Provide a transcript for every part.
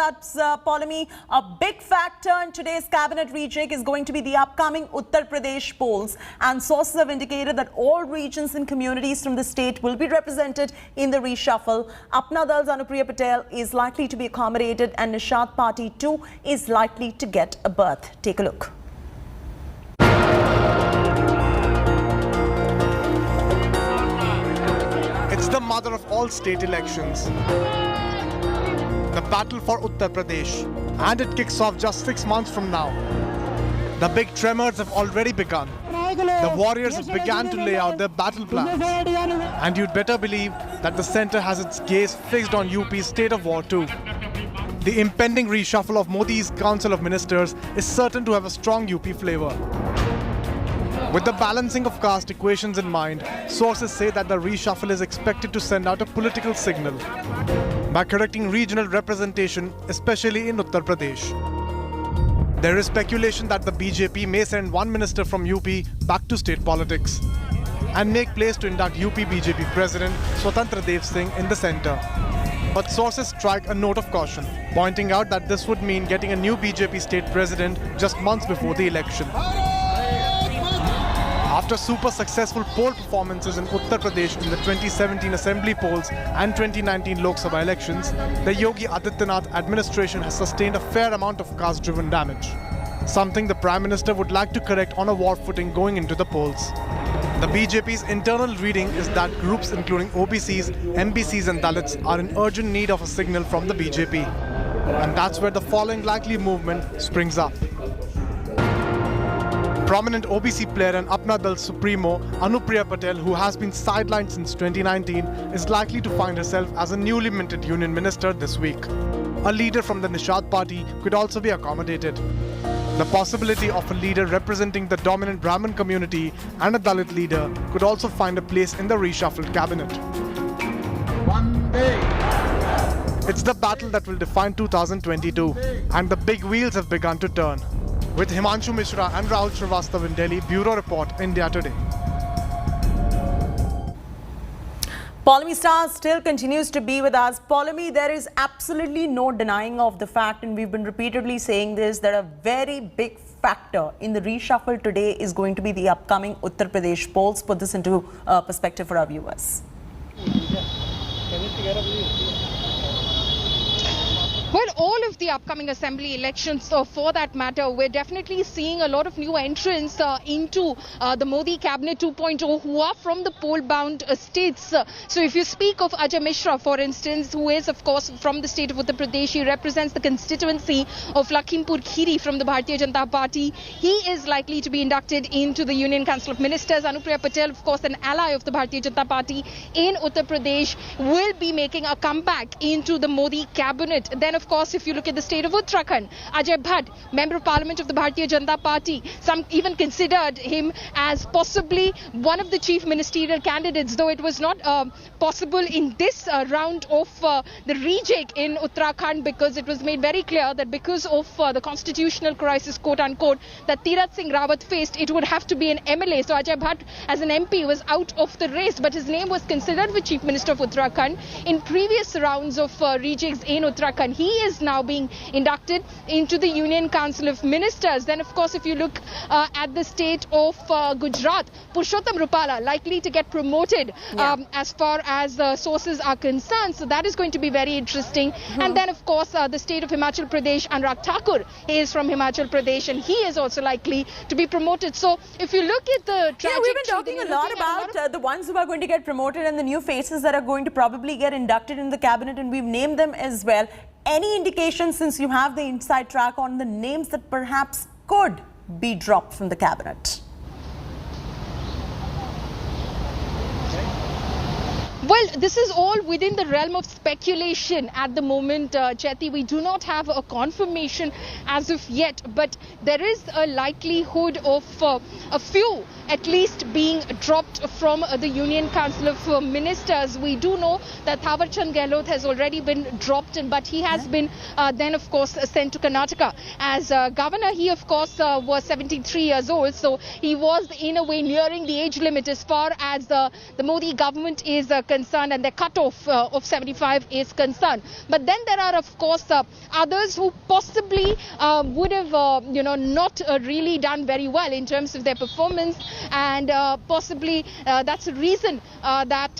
that, Polemy. A big factor in today's cabinet rejig is going to be the upcoming Uttar Pradesh polls. And sources have indicated that all regions and communities from the state will be represented in the reshuffle. Apna Dal's Anupriya Patel is likely to be accommodated and Nishat Party too is likely to get a berth. Take a look. It's the mother of all state elections. The battle for Uttar Pradesh. And it kicks off just 6 months from now. The big tremors have already begun. The warriors have begun to lay out their battle plans. And you'd better believe that the centre has its gaze fixed on UP's state of war too. The impending reshuffle of Modi's Council of Ministers is certain to have a strong UP flavour. With the balancing of caste equations in mind, sources say that the reshuffle is expected to send out a political signal by correcting regional representation, especially in Uttar Pradesh. There is speculation that the BJP may send one minister from UP back to state politics and make place to induct UP BJP President Swatantra Dev Singh in the centre. But sources strike a note of caution, pointing out that this would mean getting a new BJP state president just months before the election. After super successful poll performances in Uttar Pradesh in the 2017 Assembly polls and 2019 Lok Sabha elections, the Yogi Adityanath administration has sustained a fair amount of caste-driven damage, something the Prime Minister would like to correct on a war footing going into the polls. The BJP's internal reading is that groups including OBCs, MBCs and Dalits are in urgent need of a signal from the BJP. And that's where the following likely movement springs up. Prominent OBC player and Apna Dal Supremo Anupriya Patel, who has been sidelined since 2019, is likely to find herself as a newly minted union minister this week. A leader from the Nishat Party could also be accommodated. The possibility of a leader representing the dominant Brahmin community and a Dalit leader could also find a place in the reshuffled cabinet. One day. It's the battle that will define 2022, and the big wheels have begun to turn. With Himanshu Mishra and Rahul Srivastav in Delhi, Bureau Report, India Today. Polemy Star still continues to be with us. Polemy, there is absolutely no denying of the fact, and we've been repeatedly saying this, that a very big factor in the reshuffle today is going to be the upcoming Uttar Pradesh polls. Put this into perspective for our viewers. Well, all of the upcoming assembly elections, for that matter, we're definitely seeing a lot of new entrants into the Modi Cabinet 2.0 who are from the poll-bound states. So if you speak of Ajay Mishra, for instance, who is, of course, from the state of Uttar Pradesh, he represents the constituency of Lakhimpur Kheri from the Bharatiya Janata Party. He is likely to be inducted into the Union Council of Ministers. Anupriya Patel, of course, an ally of the Bharatiya Janata Party in Uttar Pradesh, will be making a comeback into the Modi Cabinet. Then, of course, if you look at the state of Uttarakhand, Ajay Bhatt, Member of Parliament of the Bharatiya Janata Party, some even considered him as possibly one of the chief ministerial candidates, though it was not possible in this round of the rejig in Uttarakhand, because it was made very clear that because of the constitutional crisis, quote-unquote, that Tirath Singh Rawat faced, it would have to be an MLA. So Ajay Bhatt, as an MP, was out of the race, but his name was considered for Chief Minister of Uttarakhand. In previous rounds of rejigs in Uttarakhand, he is now being inducted into the Union Council of Ministers. Then, of course, if you look at the state of Gujarat, Purushottam Rupala likely to get promoted as far as sources are concerned. So that is going to be very interesting. And then, of course, the state of Himachal Pradesh, Anurag Thakur is from Himachal Pradesh, and he is also likely to be promoted. So if you look at the trajectory... Yeah, we've been talking a lot about the ones who are going to get promoted and the new faces that are going to probably get inducted in the cabinet, and we've named them as well. Any indication, since you have the inside track, on the names that perhaps could be dropped from the cabinet? Well, this is all within the realm of speculation at the moment, Chetty. We do not have a confirmation as of yet, but there is a likelihood of a few at least being dropped from the Union Council of Ministers. We do know that Thawar Chand Gehlot has already been dropped, but he has been then, of course, sent to Karnataka as governor. He, of course, was 73 years old, so he was in a way nearing the age limit as far as the Modi government is concerned. concerned and their cutoff of 75 is concerned. But then there are, of course, others who possibly would have, not really done very well in terms of their performance, and possibly that's the reason that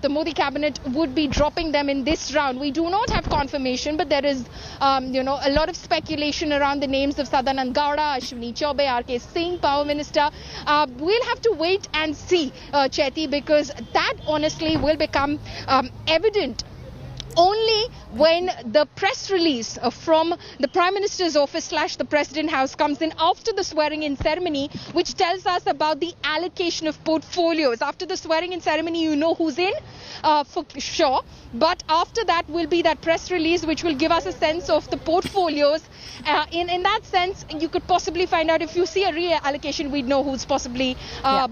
the Modi cabinet would be dropping them in this round. We do not have confirmation, but there is, a lot of speculation around the names of Sadanand Gowda, Ashwini Chaubey, R.K. Singh, Power Minister. We'll have to wait and see, Chetty, because that honestly will become evident only when the press release from the Prime Minister's office / the President House comes in after the swearing-in ceremony, which tells us about the allocation of portfolios. After the swearing-in ceremony, you know who's in, for sure. But after that will be that press release, which will give us a sense of the portfolios. In that sense, you could possibly find out if you see a reallocation, we'd know who's possibly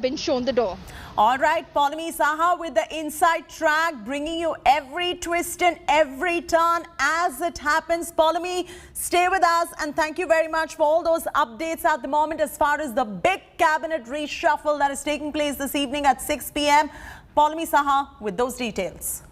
been shown the door. All right, Poulami Saha with the inside track, bringing you every twist and every turn as it happens. Poulami, stay with us, and thank you very much for all those updates at the moment as far as the big cabinet reshuffle that is taking place this evening at 6 p.m. Poulami Saha with those details.